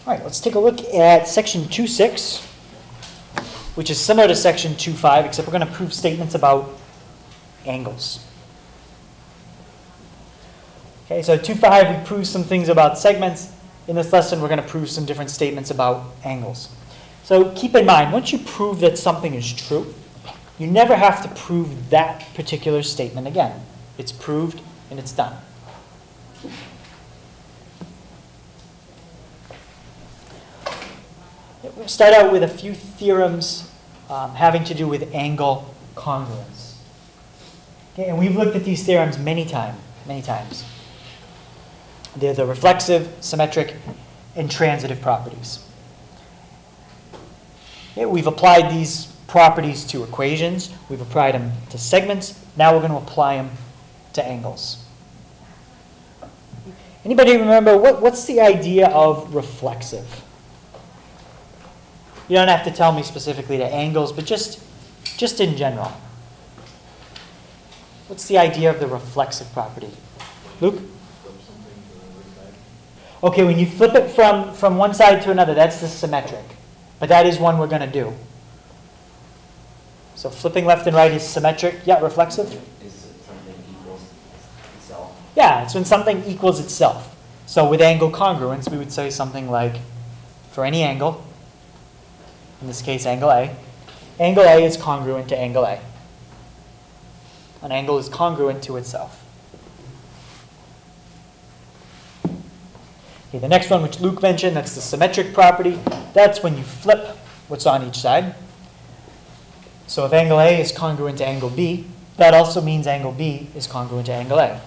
All right, let's take a look at section 2.6, which is similar to section 2.5, except we're going to prove statements about angles. Okay, so 2.5, we proved some things about segments. In this lesson, we're going to prove some different statements about angles. So keep in mind, once you prove that something is true, you never have to prove that particular statement again. It's proved and it's done. We'll start out with a few theorems having to do with angle congruence. Okay, and we've looked at these theorems many times. They're the reflexive, symmetric, and transitive properties. Okay, we've applied these properties to equations. We've applied them to segments. Now we're going to apply them to angles. Anybody remember what's the idea of reflexive? You don't have to tell me specifically to angles, but just in general. What's the idea of the reflexive property? Luke? Okay, when you flip it from one side to another, that's the symmetric. But that is one we're going to do. So flipping left and right is symmetric. Yeah, reflexive? Is something equals itself? Yeah, it's when something equals itself. So with angle congruence, we would say something like, for any angle, in this case angle A is congruent to angle A. An angle is congruent to itself. Okay, the next one, which Luke mentioned, that's the symmetric property. That's when you flip what's on each side. So if angle A is congruent to angle B, that also means angle B is congruent to angle A.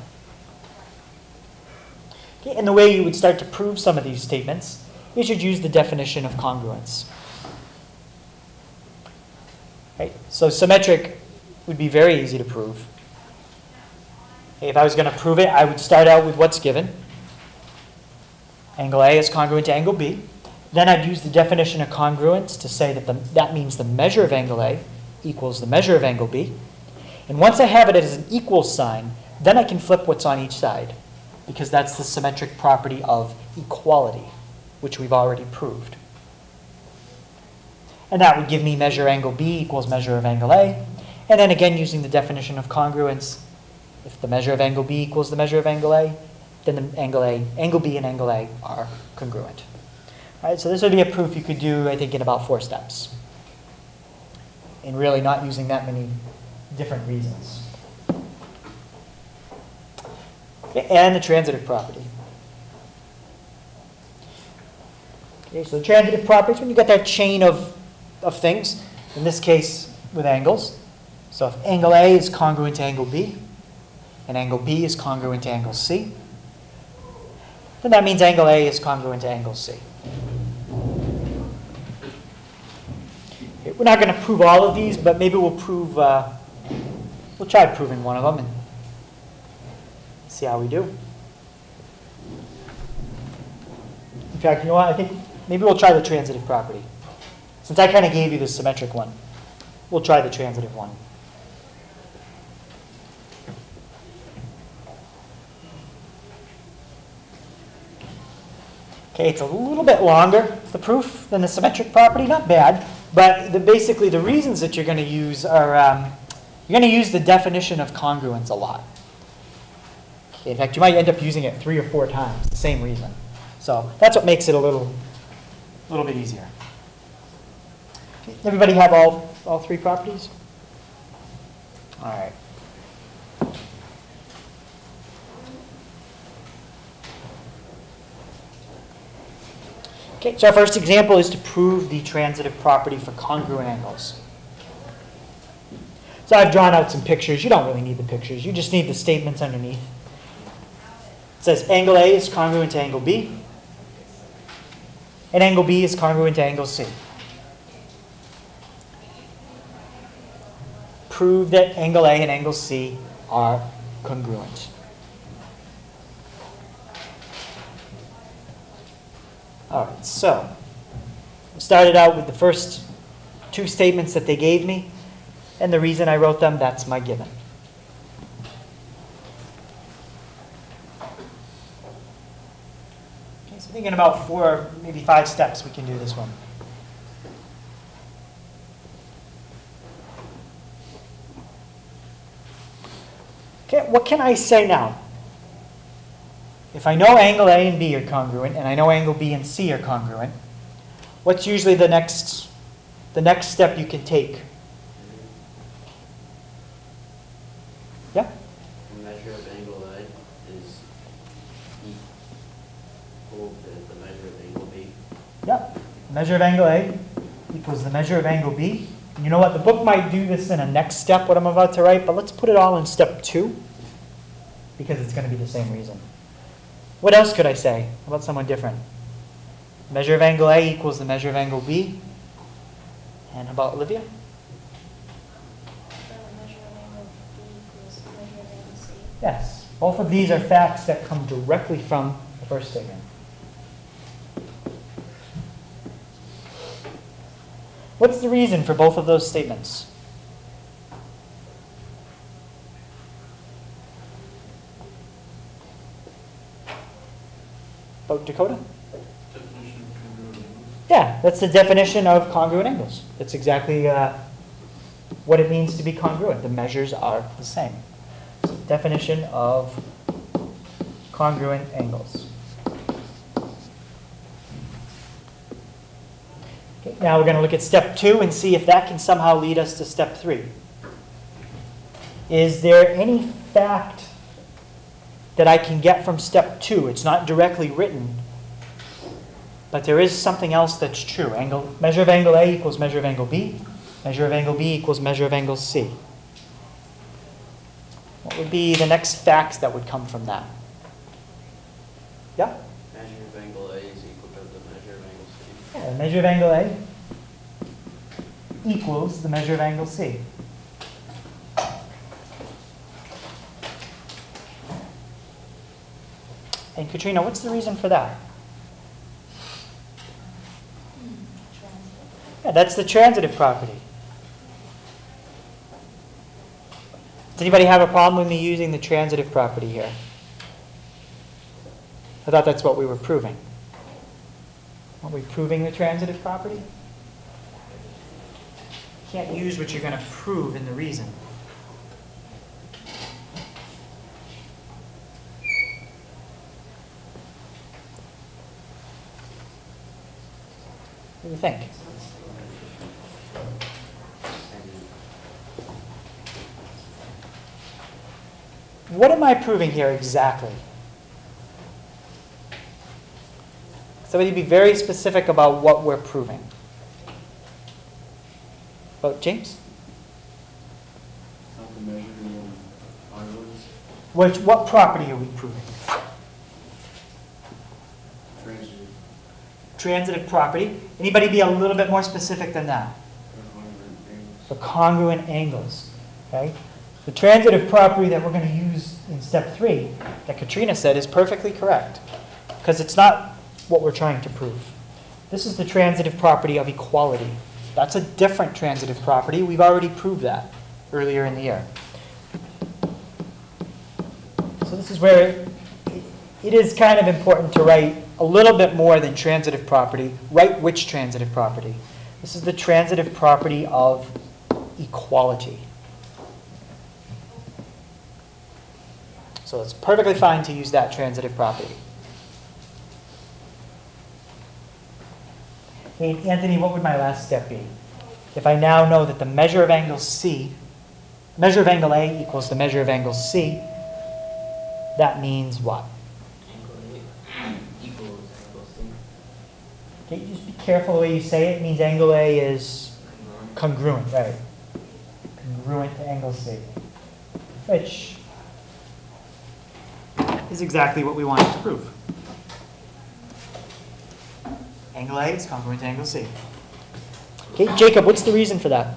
Okay, and the way you would start to prove some of these statements is you'd use the definition of congruence. Right, so symmetric would be very easy to prove. Okay, if I was going to prove it, I would start out with what's given. Angle A is congruent to angle B. Then I'd use the definition of congruence to say that that means the measure of angle A equals the measure of angle B. And once I have it as an equal sign, then I can flip what's on each side, because that's the symmetric property of equality, which we've already proved. And that would give me measure angle B equals measure of angle A. And then again, using the definition of congruence, if the measure of angle B equals the measure of angle A, then the angle B and angle A are congruent. All right, so this would be a proof you could do, I think, in about 4 steps. And really not using that many different reasons. Okay, and the transitive property. Okay, so the transitive property is when you get that chain of things, in this case with angles. So if angle A is congruent to angle B, and angle B is congruent to angle C, then that means angle A is congruent to angle C. Okay, we're not going to prove all of these, but maybe we'll prove, we'll try proving one of them and see how we do. In fact, you know what, I think maybe we'll try the transitive property. Since I kind of gave you the symmetric one, we'll try the transitive one. Okay, it's a little bit longer, the proof, than the symmetric property. Not bad, but basically the reasons that you're going to use are, you're going to use the definition of congruence a lot. Okay, in fact, you might end up using it 3 or 4 times, the same reason. So that's what makes it a little bit easier. Okay, everybody have all 3 properties? All right. Okay, so our first example is to prove the transitive property for congruent angles. So I've drawn out some pictures. You don't really need the pictures. You just need the statements underneath. It says angle A is congruent to angle B, and angle B is congruent to angle C. Prove that angle A and angle C are congruent. All right, so we started out with the first 2 statements that they gave me, and the reason I wrote them, that's my given. So thinking about 4, maybe 5 steps, we can do this one. Okay, what can I say now? If I know angle A and B are congruent, and I know angle B and C are congruent, what's usually the next step you can take? Yeah? The measure of angle A is equal to the measure of angle B. Yeah. The measure of angle A equals the measure of angle B. And you know what? The book might do this in a next step, what I'm about to write, but let's put it all in step 2, because it's going to be the same reason. What else could I say? How about someone different? Measure of angle A equals the measure of angle B. And how about Olivia? The measure of angle B equals the measure of angle C. Yes. Both of these are facts that come directly from the first statement. What's the reason for both of those statements? Oh, Dakota? Definition of congruent angles. Yeah, that's the definition of congruent angles. That's exactly what it means to be congruent. The measures are the same. So definition of congruent angles. Okay, now we're going to look at step 2 and see if that can somehow lead us to step 3. Is there any fact that I can get from step 2? It's not directly written, but there is something else that's true. Measure of angle A equals measure of angle B. Measure of angle B equals measure of angle C. What would be the next facts that would come from that? Yeah? Measure of angle A is equal to the measure of angle C. Yeah, the measure of angle A equals the measure of angle C. And Katrina, what's the reason for that? Yeah, that's the transitive property. Does anybody have a problem with me using the transitive property here? I thought that's what we were proving. Are we proving the transitive property? You can't use what you're going to prove in the reason. What do you think? What am I proving here exactly? Somebody be very specific about what we're proving. Oh, James? Not the measure of angles. What property are we proving? Transitive. Transitive property. Anybody be a little bit more specific than that? Congruent angles. The congruent angles. Okay? The transitive property that we're going to use in step 3, that Katrina said, is perfectly correct, because it's not what we're trying to prove. This is the transitive property of equality. That's a different transitive property. We've already proved that earlier in the year. So this is where it is kind of important to write a little bit more than transitive property. Write which transitive property. This is the transitive property of equality. So it's perfectly fine to use that transitive property. Okay, Anthony, what would my last step be? If I now know that the measure of angle C, measure of angle A equals the measure of angle C, that means what? Angle A equals angle C. Okay, just be careful the way you say it. It means angle A is congruent, right? Congruent to angle C, which is exactly what we wanted to prove. Angle A is congruent to angle C. Okay, Jacob, what's the reason for that?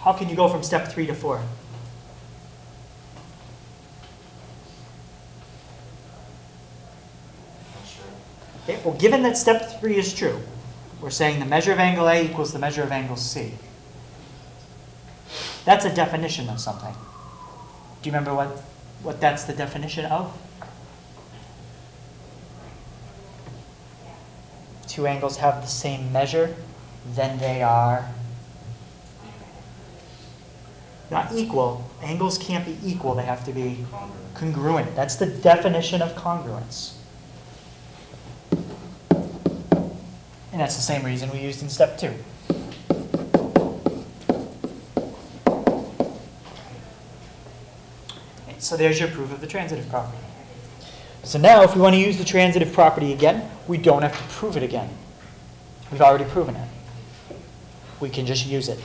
How can you go from step 3 to 4? Okay, well, given that step 3 is true, we're saying the measure of angle A equals the measure of angle C. That's a definition of something. Do you remember what that's the definition of? two angles have the same measure, then they are not equal. Angles can't be equal. They have to be congruent. That's the definition of congruence. And that's the same reason we used in step 2. So there's your proof of the transitive property. So now if we want to use the transitive property again, we don't have to prove it again. We've already proven it. We can just use it.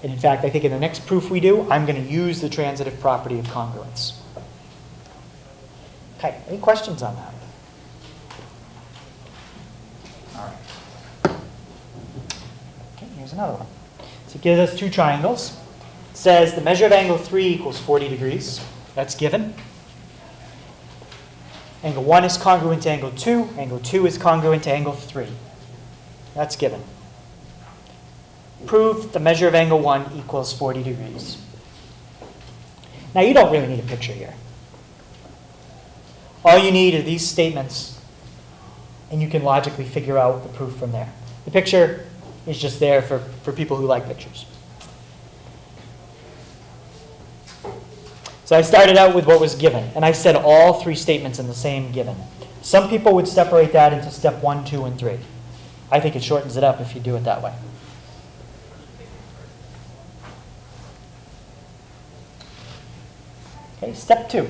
And in fact, I think in the next proof we do, I'm going to use the transitive property of congruence. Okay, any questions on that? All right. Okay, here's another one. So it gives us two triangles. It says the measure of angle 3 equals 40 degrees. That's given. Angle 1 is congruent to angle 2. Angle 2 is congruent to angle 3. That's given. Prove that the measure of angle 1 equals 40 degrees. Now you don't really need a picture here. All you need are these statements, and you can logically figure out the proof from there. The picture is just there for people who like pictures. So I started out with what was given, and I said all three statements in the same given. Some people would separate that into step 1, 2, and 3. I think it shortens it up if you do it that way. Okay, step 2.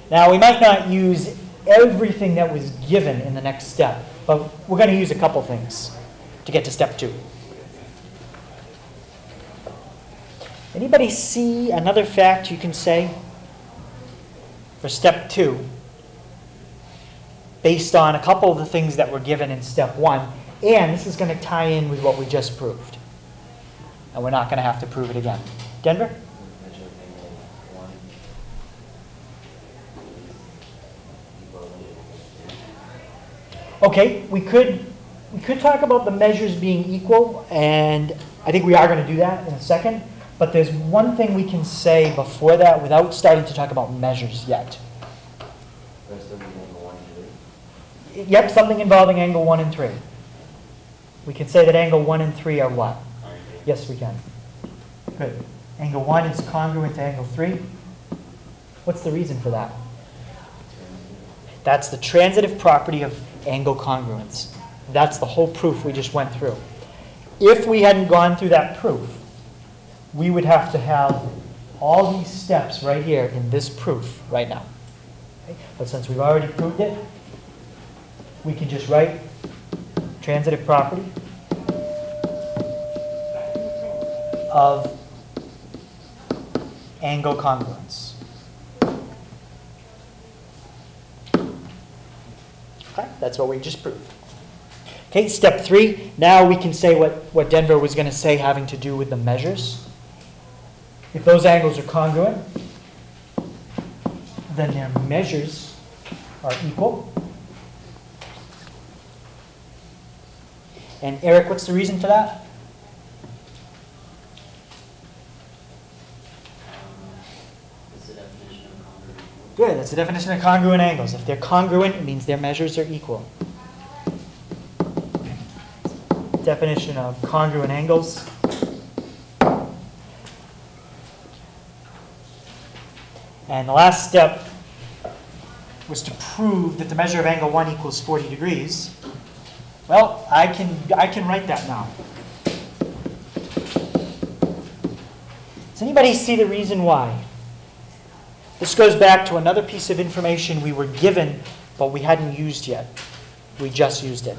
Now, we might not use everything that was given in the next step, but we're going to use a couple things to get to step 2. Anybody see another fact you can say for step 2 based on a couple of the things that were given in step 1? And this is going to tie in with what we just proved. And we're not going to have to prove it again. Denver? Okay, we could talk about the measures being equal, and I think we are going to do that in a second. But there's one thing we can say before that without starting to talk about measures yet. Yep, something involving angle 1 and 3. We can say that angle 1 and 3 are what? Yes, we can. Good. Angle 1 is congruent to angle 3. What's the reason for that? That's the transitive property of angle congruence. That's the whole proof we just went through. If we hadn't gone through that proof, we would have to have all these steps right here in this proof right now. Okay? But since we've already proved it, we can just write transitive property of angle congruence. Okay, that's what we just proved. Okay, step 3. Now we can say what Denver was going to say having to do with the measures. If those angles are congruent, then their measures are equal. And Eric, what's the reason for that? It's the definition of congruent. Good, that's the definition of congruent angles. If they're congruent, it means their measures are equal. Definition of congruent angles. And the last step was to prove that the measure of angle 1 equals 40 degrees. Well, I can write that now. Does anybody see the reason why? This goes back to another piece of information we were given, but we hadn't used yet. We just used it.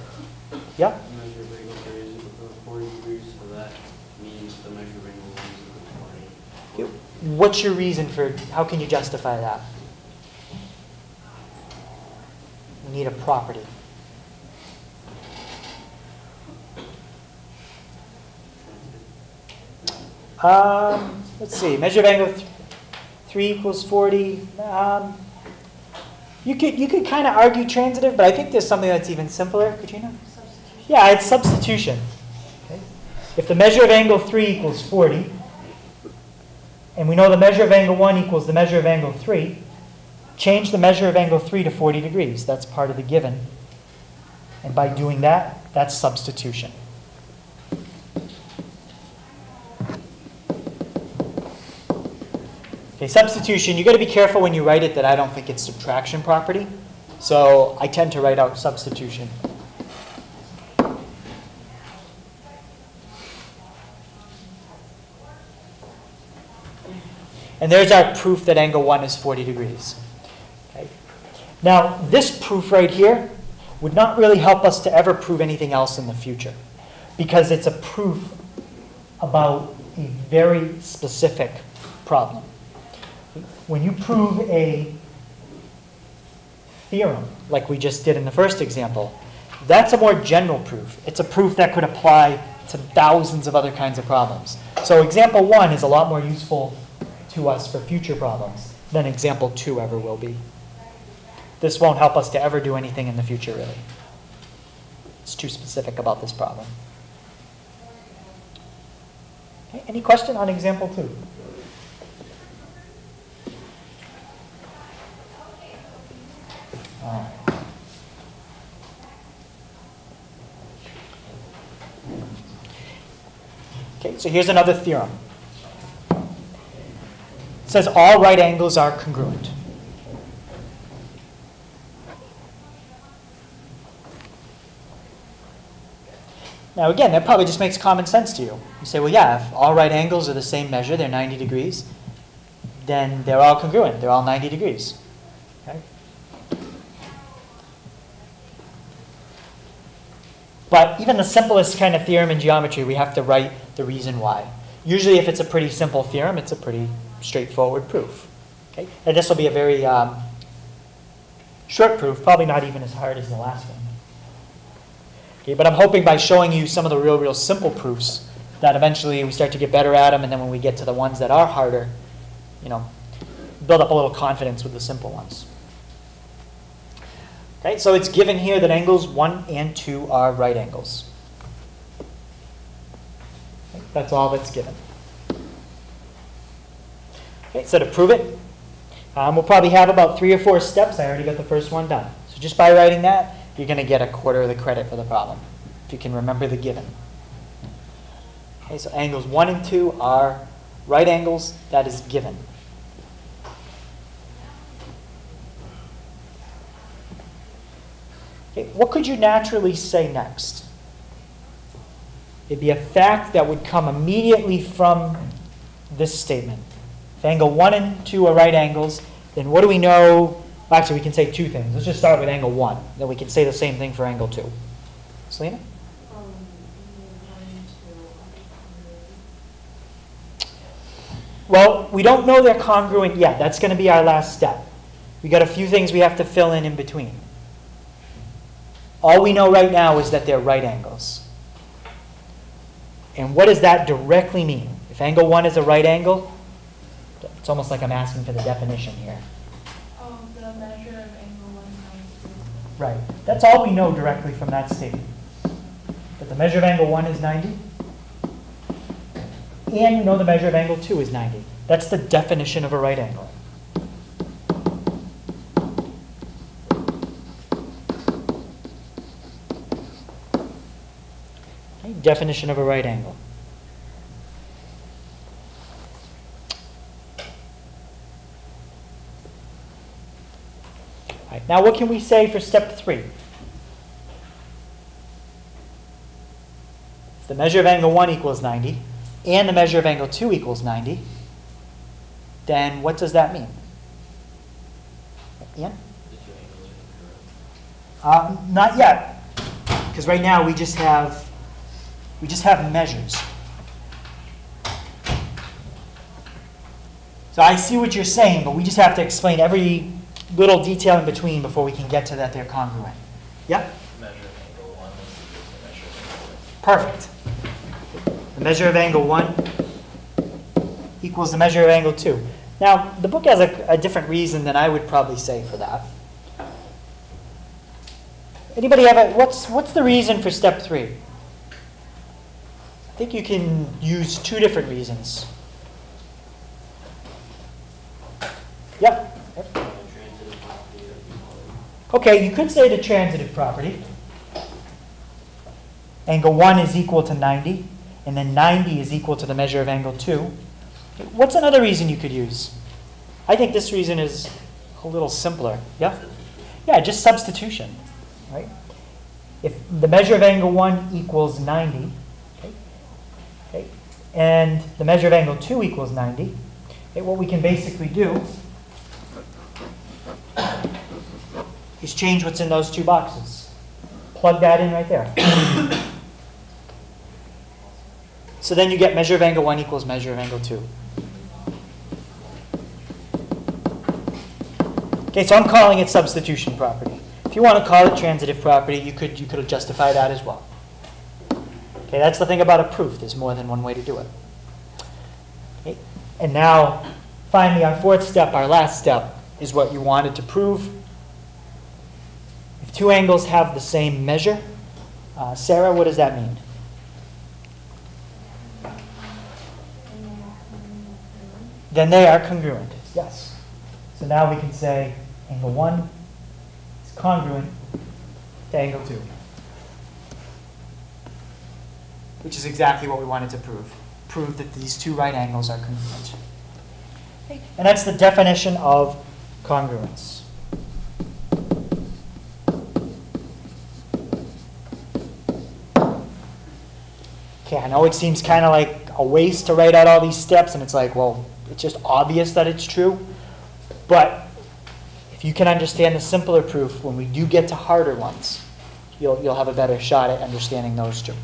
Yeah? Measure of angle 3 is equal to 40 degrees, so that means the measure of angle 1 is equal to 40. What's your reason for, how can you justify that? We need a property. Let's see, measure of angle 3 equals 40. You could kind of argue transitive, but I think there's something that's even simpler, Katrina? Substitution. Yeah, it's substitution. Okay. If the measure of angle 3 equals 40, and we know the measure of angle 1 equals the measure of angle 3, change the measure of angle 3 to 40 degrees. That's part of the given. And by doing that, that's substitution. Okay, substitution, you got to be careful when you write it that I don't think it's subtraction property. So I tend to write out substitution. And there's our proof that angle 1 is 40 degrees. Okay. Now, this proof right here would not really help us to ever prove anything else in the future, because it's a proof about a very specific problem. When you prove a theorem, like we just did in the first example, that's a more general proof. It's a proof that could apply to thousands of other kinds of problems. So example 1 is a lot more useful to us for future problems than example 2 ever will be. This won't help us to ever do anything in the future, really. It's too specific about this problem. Okay, any question on example 2? All right. Okay, so here's another theorem. It says all right angles are congruent. Now again, that probably just makes common sense to you. You say, well, yeah, if all right angles are the same measure, they're 90 degrees, then they're all congruent. They're all 90 degrees. Okay? But even the simplest kind of theorem in geometry, we have to write the reason why. Usually if it's a pretty simple theorem, it's a pretty straightforward proof. Okay? And this will be a very short proof, probably not even as hard as the last one. Okay, but I'm hoping by showing you some of the real simple proofs that eventually we start to get better at them, and then when we get to the ones that are harder, you know, build up a little confidence with the simple ones. Okay, so it's given here that angles 1 and 2 are right angles. Okay, that's all that's given. Okay, so to prove it, we'll probably have about 3 or 4 steps. I already got the first one done. So just by writing that, you're going to get 1/4 of the credit for the problem, if you can remember the given. Okay, so angles 1 and 2 are right angles. That is given. Okay, what could you naturally say next? It'd be a fact that would come immediately from this statement. If angle 1 and 2 are right angles, then what do we know? Well, actually, we can say 2 things. Let's just start with angle 1. Then we can say the same thing for angle 2. Selena? Well, we don't know they're congruent yet. That's going to be our last step. We got a few things we have to fill in between. All we know right now is that they're right angles. And what does that directly mean? If angle 1 is a right angle, it's almost like I'm asking for the definition here. Oh, the measure of angle 190. Right. That's all we know directly from that statement. That the measure of angle 1 is 90. And we know the measure of angle 2 is 90. That's the definition of a right angle. Okay, definition of a right angle. All right, now what can we say for step 3? If the measure of angle 1 equals 90, and the measure of angle 2 equals 90, then what does that mean? Ian? Not yet, because right now we just have measures. So I see what you're saying, but we just have to explain every little detail in between before we can get to that they're congruent. Yep? Measure of angle 1 is the measure of angle 2. Perfect. The measure of angle 1 equals the measure of angle 2. Now, the book has a different reason than I would probably say for that. Anybody have what's the reason for step 3? I think you can use 2 different reasons. Yep. Transitive Okay, you could say the transitive property. Angle 1 is equal to 90, and then 90 is equal to the measure of angle 2. What's another reason you could use? I think this reason is a little simpler. Yeah? Yeah, just substitution, right? If the measure of angle 1 equals 90, okay, and the measure of angle 2 equals 90, okay, what we can basically do is change what's in those two boxes. Plug that in right there. So then you get measure of angle 1 equals measure of angle 2. Okay, so I'm calling it substitution property. If you want to call it transitive property, you could justify that as well. Okay, that's the thing about a proof. There's more than one way to do it. Okay, and now, finally, our fourth step, our last step, is what you wanted to prove. If two angles have the same measure, Sarah, what does that mean? Then they are congruent. Yes. So now we can say angle 1 is congruent to angle 2, which is exactly what we wanted to prove. Prove that these two right angles are congruent. Okay. And that's the definition of congruence. Okay, I know it seems kind of like a waste to write out all these steps, and it's like, well, it's just obvious that it's true. But if you can understand the simpler proof, when we do get to harder ones, you'll have a better shot at understanding those two.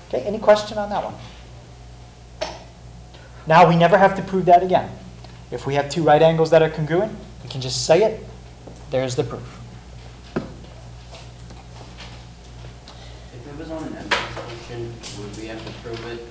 Okay, any question on that one? Now we never have to prove that again. If we have two right angles that are congruent, we can just say it. There's the proof. If it was on an MCAS question, would we have to prove it?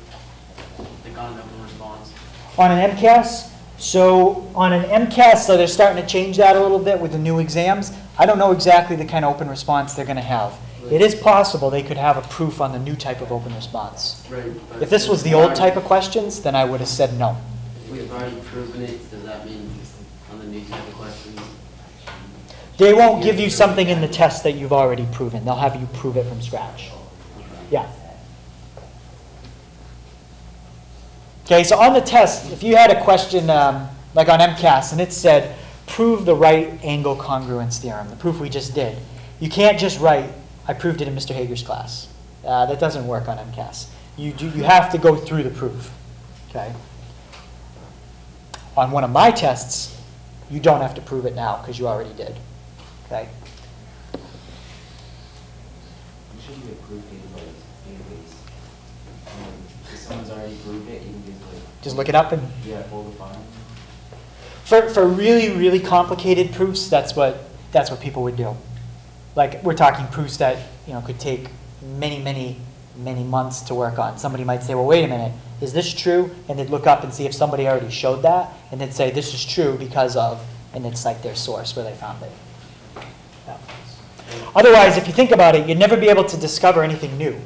Like on an open response? On an MCAS, so on an MCAS, so they're starting to change that a little bit with the new exams. I don't know exactly the kind of open response they're going to have. It is possible they could have a proof on the new type of open response. Right. If this was the old type of questions, then I would have said no. If we've already proven it, does that mean on the new type of questions? They won't give you something in the test that you've already proven. They'll have you prove it from scratch. Yeah. Okay, so on the test, if you had a question like on MCAS and it said, prove the right angle congruence theorem, the proof we just did, you can't just write, I proved it in Mr. Hager's class. That doesn't work on MCAS. You have to go through the proof. Okay. On one of my tests, you don't have to prove it now because you already did. Okay. You shouldn't be a proof database. If someone's already proved it, you can just look it up and pull the file. For really, really complicated proofs, that's what people would do. Like we're talking proofs that could take many months to work on. Somebody might say, well, wait a minute, is this true? And they'd look up and see if somebody already showed that, and they'd say this is true because of, and it's like their source where they found it. Yeah. Otherwise, if you think about it, you'd never be able to discover anything new.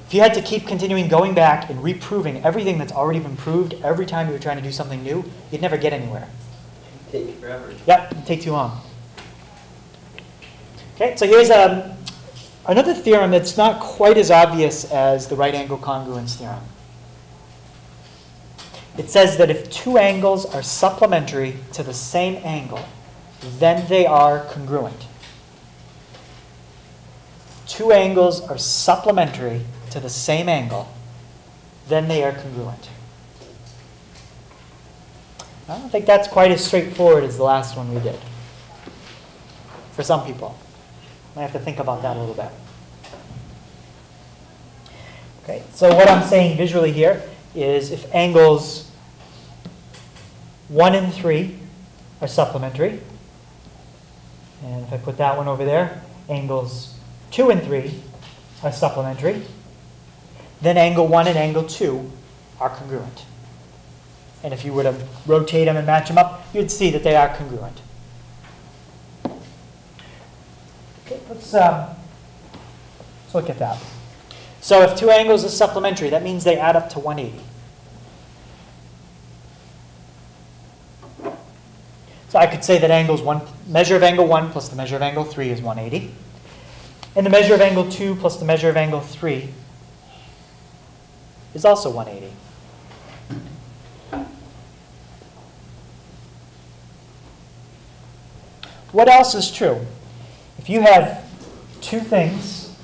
If you had to keep continuing going back and reproving everything that's already been proved every time you were trying to do something new, you'd never get anywhere. Take forever. Yep, it'd take too long. Okay, so here's another theorem that's not quite as obvious as the right angle congruence theorem. It says that if two angles are supplementary to the same angle, then they are congruent. Two angles are supplementary to the same angle, then they are congruent. I don't think that's quite as straightforward as the last one we did. For some people. I have to think about that a little bit. Okay, so what I'm saying visually here is if angles 1 and 3 are supplementary, and if I put that one over there, angles 2 and 3 are supplementary, then angle 1 and angle 2 are congruent. And if you were to rotate them and match them up, you'd see that they are congruent. Okay, let's look at that. So if two angles are supplementary, that means they add up to 180. So I could say that measure of angle 1 plus the measure of angle 3 is 180. And the measure of angle 2 plus the measure of angle 3 is also 180. What else is true? If you have two things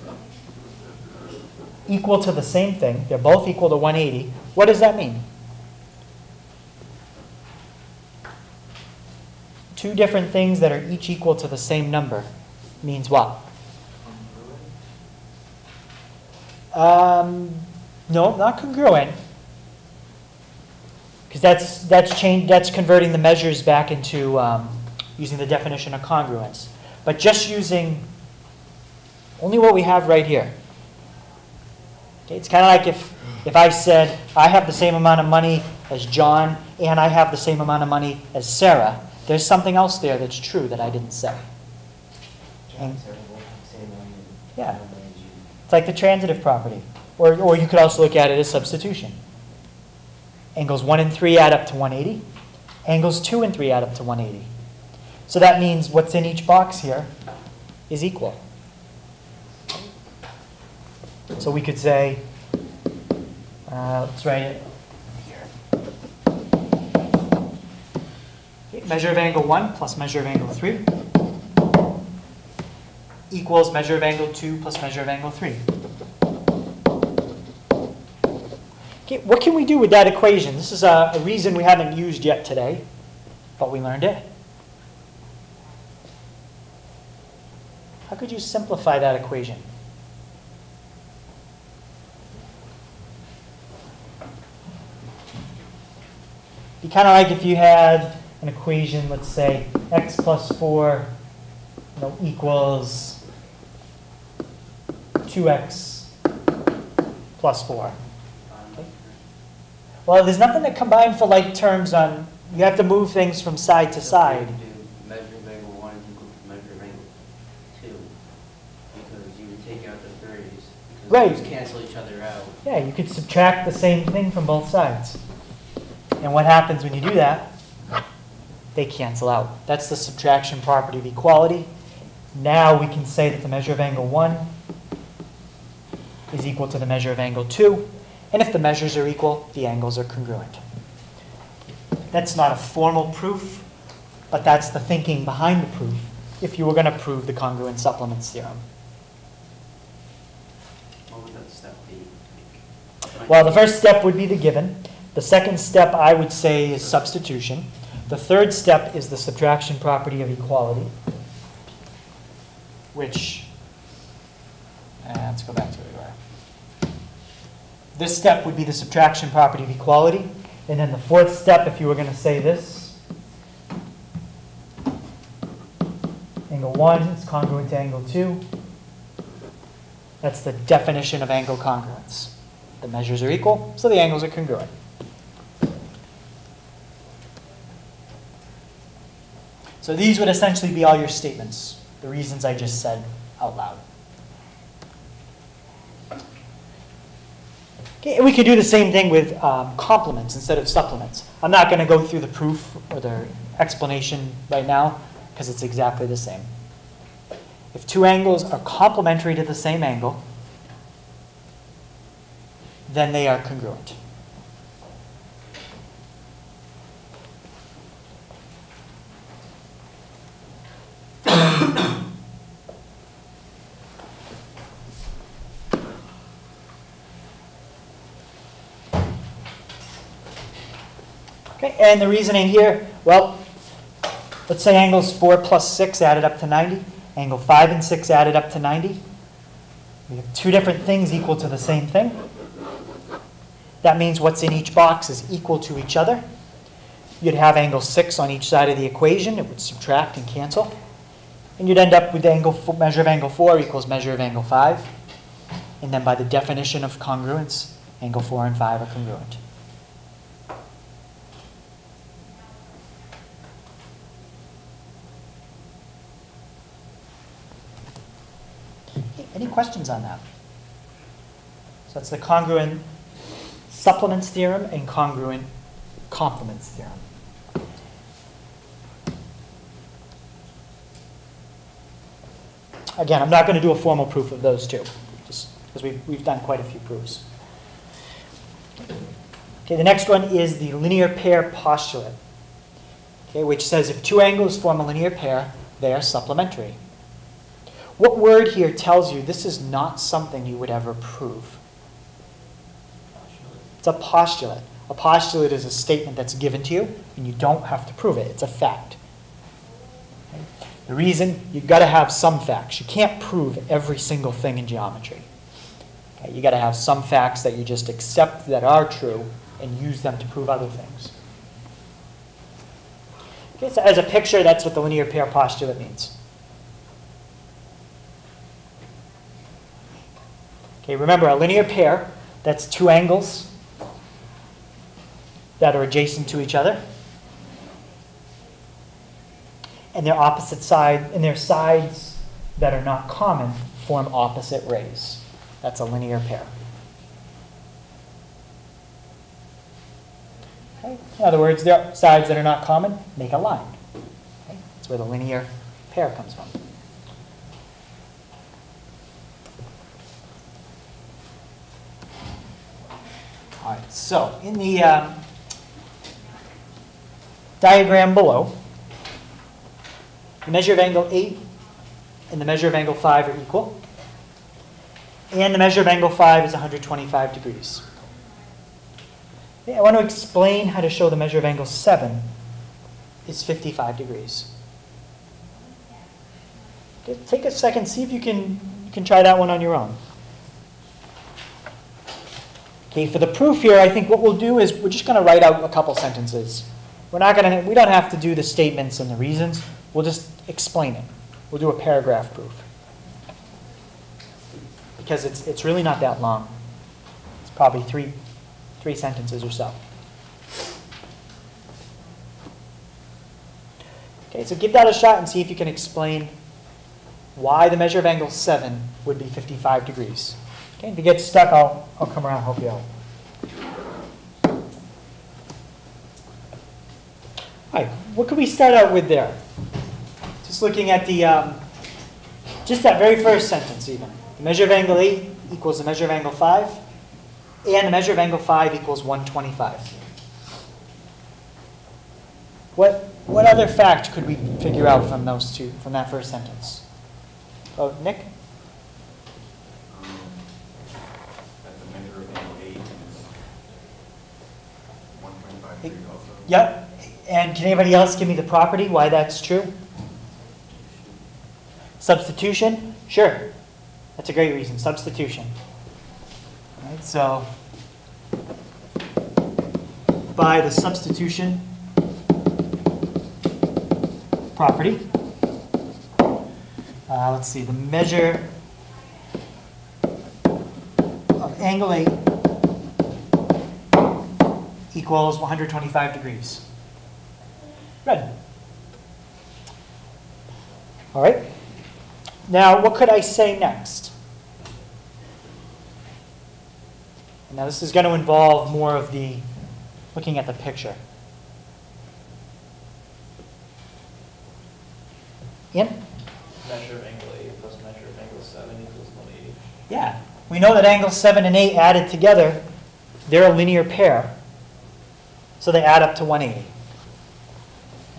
equal to the same thing, they're both equal to 180, what does that mean? Two different things that are each equal to the same number means what? No, not congruent. Because that's converting the measures back into using the definition of congruence. But just using only what we have right here. Okay, it's kind of like if I said, I have the same amount of money as John, and I have the same amount of money as Sarah. There's something else there that's true that I didn't say. Yeah. It's like the transitive property. Or you could also look at it as substitution. Angles 1 and 3 add up to 180. Angles 2 and 3 add up to 180. So that means what's in each box here is equal. So we could say, let's write it here. Okay, measure of angle 1 plus measure of angle 3 equals measure of angle 2 plus measure of angle 3. Okay, what can we do with that equation? This is a reason we haven't used yet today, but we learned it. How could you simplify that equation? It'd be kind of like if you had an equation, let's say x plus 4 equals 2x plus 4. Okay. Well, there's nothing to combine for like terms on, you have to move things from side to side. Measure of angle 1 is equal to measure of angle 2, because you would take out the 3's, because Right. those cancel each other out. Yeah, you could subtract the same thing from both sides. And what happens when you do that? They cancel out. That's the subtraction property of equality. Now we can say that the measure of angle 1 is equal to the measure of angle 2. And if the measures are equal, the angles are congruent. That's not a formal proof, but that's the thinking behind the proof if you were going to prove the congruent supplements theorem. What would that step be? Well, the first step would be the given. The second step, I would say, is substitution. The third step is the subtraction property of equality, which, let's go back to where we were. This step would be the subtraction property of equality. And then the fourth step, if you were going to say this, angle 1 is congruent to angle 2. That's the definition of angle congruence. The measures are equal, so the angles are congruent. So these would essentially be all your statements, the reasons I just said out loud. Okay, and we could do the same thing with complements instead of supplements. I'm not going to go through the proof or the explanation right now because it's exactly the same. If two angles are complementary to the same angle, then they are congruent. Okay, and the reasoning here, well, let's say angles 4 plus 6 added up to 90. Angle 5 and 6 added up to 90. We have two different things equal to the same thing. That means what's in each box is equal to each other. You'd have angle 6 on each side of the equation. It would subtract and cancel. And you'd end up with measure of angle 4 equals measure of angle 5. And then by the definition of congruence, angle 4 and 5 are congruent. Any questions on that? So that's the congruent supplements theorem and congruent complements theorem. Again, I'm not going to do a formal proof of those two, just because we've done quite a few proofs. Okay, the next one is the linear pair postulate, okay, which says if two angles form a linear pair, they are supplementary. What word here tells you this is not something you would ever prove? It's a postulate. A postulate is a statement that's given to you, and you don't have to prove it. It's a fact. Okay? The reason, you've got to have some facts. You can't prove every single thing in geometry. Okay? You've got to have some facts that you just accept that are true and use them to prove other things. Okay, so as a picture, that's what the linear pair postulate means. Okay, remember, a linear pair, that's two angles that are adjacent to each other. And their opposite side, and their sides that are not common form opposite rays. That's a linear pair. Okay? In other words, their sides that are not common make a line. Okay? That's where the linear pair comes from. All right, so in the diagram below, the measure of angle 8 and the measure of angle 5 are equal. And the measure of angle 5 is 125 degrees. Okay, I want to explain how to show the measure of angle 7 is 55 degrees. Okay, take a second, see if you can try that one on your own. Okay, for the proof here, I think what we'll do is we're just going to write out a couple sentences. We don't have to do the statements and the reasons. We'll just explain it. We'll do a paragraph proof. Because it's really not that long. It's probably three sentences or so. Okay, so give that a shot and see if you can explain why the measure of angle 7 would be 55 degrees. Okay, if you get stuck, I'll come around and help you out. All right, what could we start out with there? Just looking at the, just that very first sentence even. The measure of angle 8 equals the measure of angle 5, and the measure of angle 5 equals 125. What other fact could we figure out from those two, from that first sentence? Oh, Nick? That the measure of angle 8 is 125 degrees also. Yep. And can anybody else give me the property, why that's true? Substitution? Sure. That's a great reason, substitution. All right, so by the substitution property, let's see, the measure of angle 8 equals 125 degrees. Good. All right. Now, what could I say next? Now, this is going to involve more of the looking at the picture. Ian? Measure of angle 8 plus measure of angle 7 equals 180. Yeah. We know that angles 7 and 8 added together, they're a linear pair. So they add up to 180.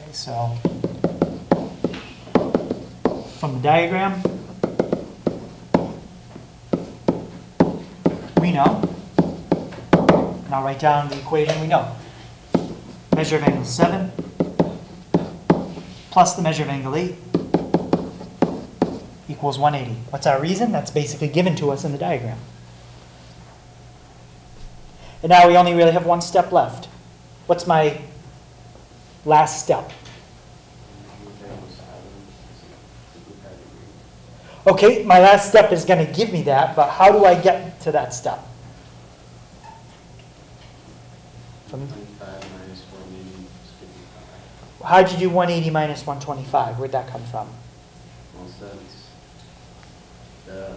Okay, so from the diagram, we know, and I'll write down the equation we know. Measure of angle 7 plus the measure of angle 8 equals 180. What's our reason? That's basically given to us in the diagram. And now we only really have one step left. What's my last step? Okay, my last step is going to give me that, but how do I get to that step? From 25 minus 180 is 55. how'd you do 180 minus 125? Where'd that come from? Well, since the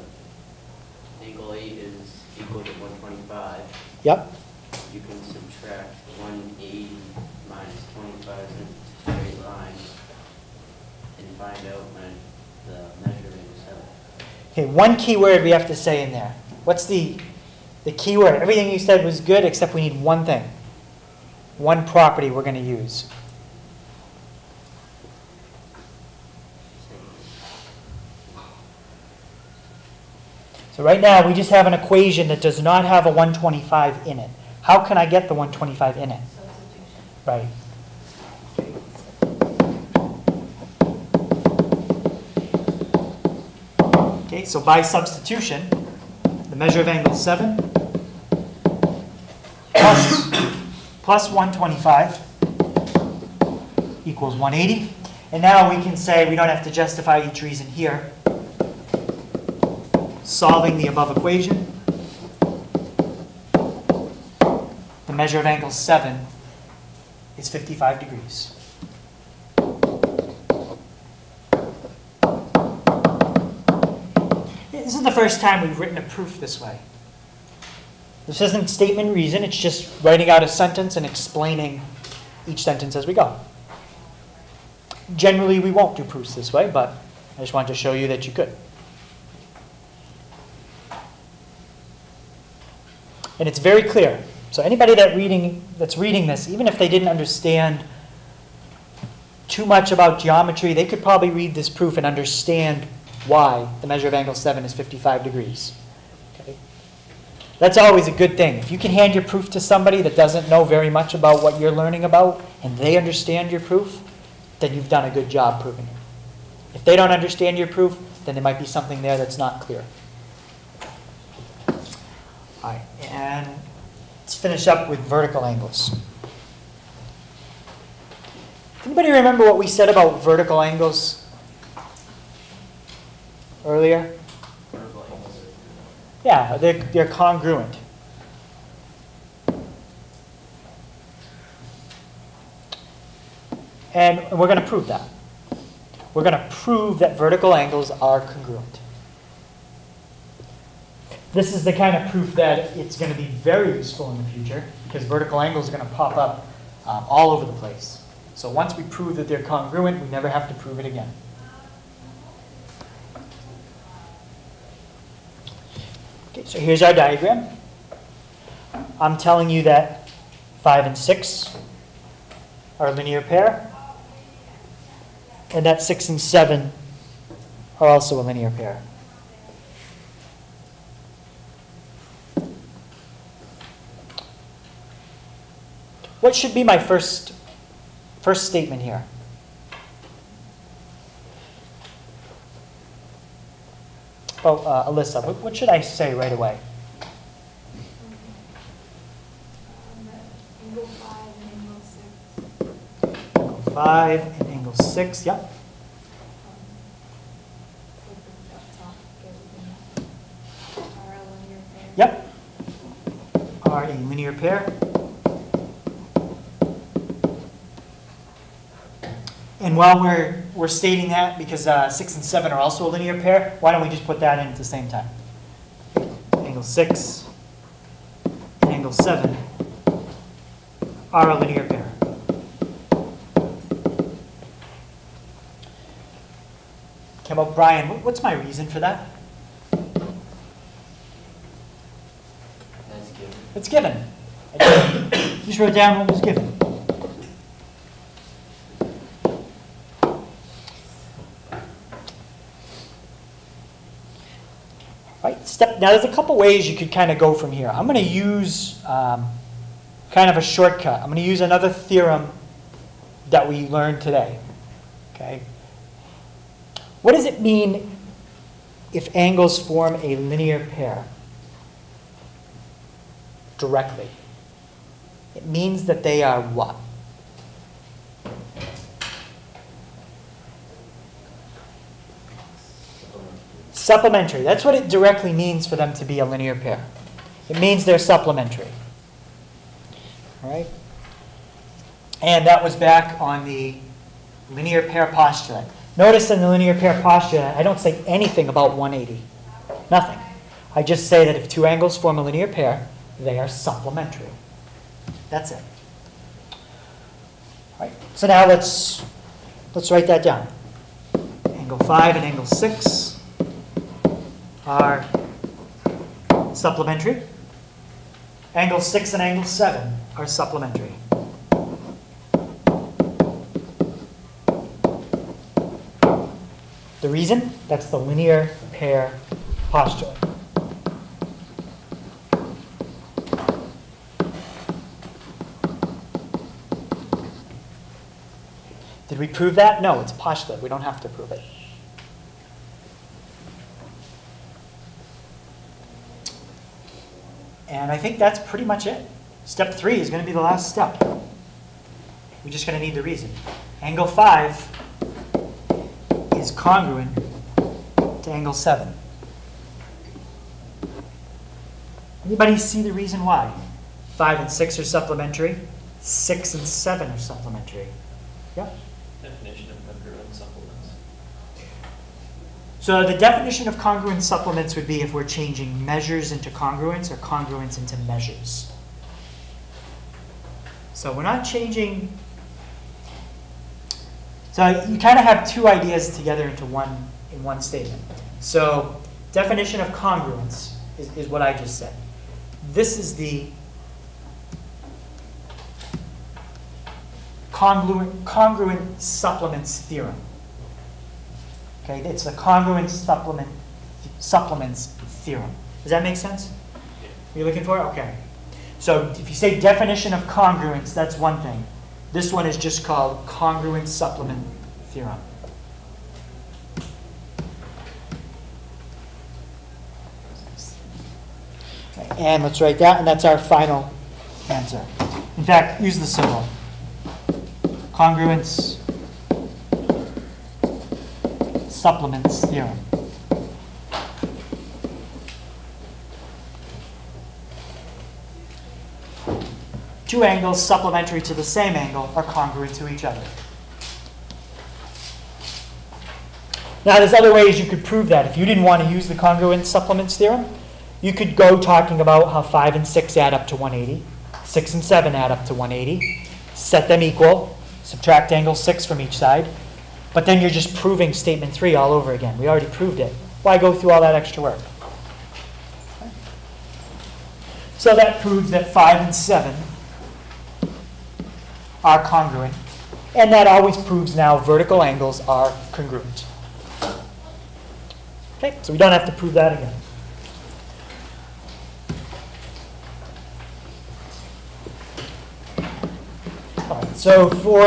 angle 8 is equal to 125, Yep. you can subtract 180 minus 25 in a straight line and find out when the measurement is Okay, one key word we have to say in there. What's the key word? Everything you said was good, except we need one thing. One property we're going to use. So right now, we just have an equation that does not have a 125 in it. How can I get the 125 in it? Substitution. Right. Okay, so by substitution, the measure of angle 7 plus 125 equals 180. And now we can say we don't have to justify each reason here. Solving the above equation, the measure of angle 7 is 55 degrees. This is the first time we've written a proof this way. This isn't statement reason, it's just writing out a sentence and explaining each sentence as we go. Generally, we won't do proofs this way, but I just wanted to show you that you could. And it's very clear. So anybody that's reading this, even if they didn't understand too much about geometry, they could probably read this proof and understand why the measure of angle 7 is 55 degrees. Okay? That's always a good thing. If you can hand your proof to somebody that doesn't know very much about what you're learning about, and they understand your proof, then you've done a good job proving it. If they don't understand your proof, then there might be something there that's not clear. All right, and let's finish up with vertical angles. Anybody remember what we said about vertical angles earlier? Yeah, they're congruent. And we're going to prove that. We're going to prove that vertical angles are congruent. This is the kind of proof that it's going to be very useful in the future because vertical angles are going to pop up all over the place. So once we prove that they're congruent, we never have to prove it again. Okay, so here's our diagram. I'm telling you that 5 and 6 are a linear pair, and that 6 and 7 are also a linear pair. What should be my first statement here? Oh, Alyssa, what should I say right away? Angle 5 and angle 6. Angle 5 and angle 6, yep. Are a linear pair. Yep. Are a linear pair. And while we're stating that, because 6 and 7 are also a linear pair, why don't we just put that in at the same time? Angle 6 and angle 7 are a linear pair. Okay, well, Brian, what's my reason for that? That's given. It's given. I just wrote down what was given. Right, now there's a couple ways you could kind of go from here. I'm going to use kind of a shortcut. I'm going to use another theorem that we learned today. Okay. What does it mean if angles form a linear pair directly? It means that they are what? Supplementary. That's what it directly means for them to be a linear pair. It means they're supplementary. All right? And that was back on the linear pair postulate. Notice in the linear pair postulate, I don't say anything about 180. Nothing. I just say that if two angles form a linear pair, they are supplementary. That's it. All right. So now let's write that down. Angle 5 and angle 6 are supplementary. Angle 6 and angle 7 are supplementary. The reason? That's the linear pair postulate. Did we prove that? No, it's a postulate. We don't have to prove it. And I think that's pretty much it. Step 3 is going to be the last step. We're just going to need the reason. Angle 5 is congruent to angle 7. Anybody see the reason why? 5 and 6 are supplementary. 6 and 7 are supplementary. Yeah? Definition of congruent supplements. So the definition of congruent supplements would be if we're changing measures into congruence or congruence into measures. So we're not changing. So you kind of have two ideas together into one in one statement. So definition of congruence is what I just said. This is the congruent supplements theorem. Okay, it's the congruent supplements theorem. Does that make sense? Are you looking for it? Okay. So if you say definition of congruence, that's one thing. This one is just called congruent supplement theorem. Okay, and let's write that, and that's our final answer. In fact, use the symbol. Congruence supplements theorem. Two angles supplementary to the same angle are congruent to each other. Now, there's other ways you could prove that. If you didn't want to use the congruent supplements theorem, you could go talking about how 5 and 6 add up to 180, 6 and 7 add up to 180, set them equal, subtract angle 6 from each side, but then you're just proving statement 3 all over again. We already proved it. Why go through all that extra work? Okay. So that proves that 5 and 7 are congruent, and that always proves now vertical angles are congruent. Okay, so we don't have to prove that again. All right, so for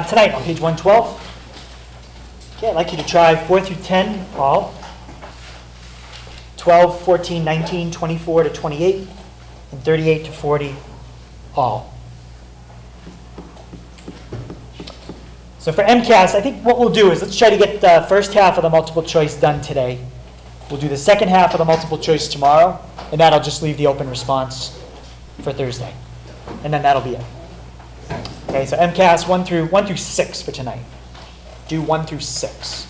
tonight on page 112, okay, I'd like you to try 4 through 10, all, 12, 14, 19, 24 to 28, and 38 to 40, all. So for MCAS, I think what we'll do is let's try to get the first half of the multiple choice done today. We'll do the second half of the multiple choice tomorrow, and that'll just leave the open response for Thursday. And then that'll be it. Okay, so MCAS 1 through 6 for tonight. Do 1 through 6.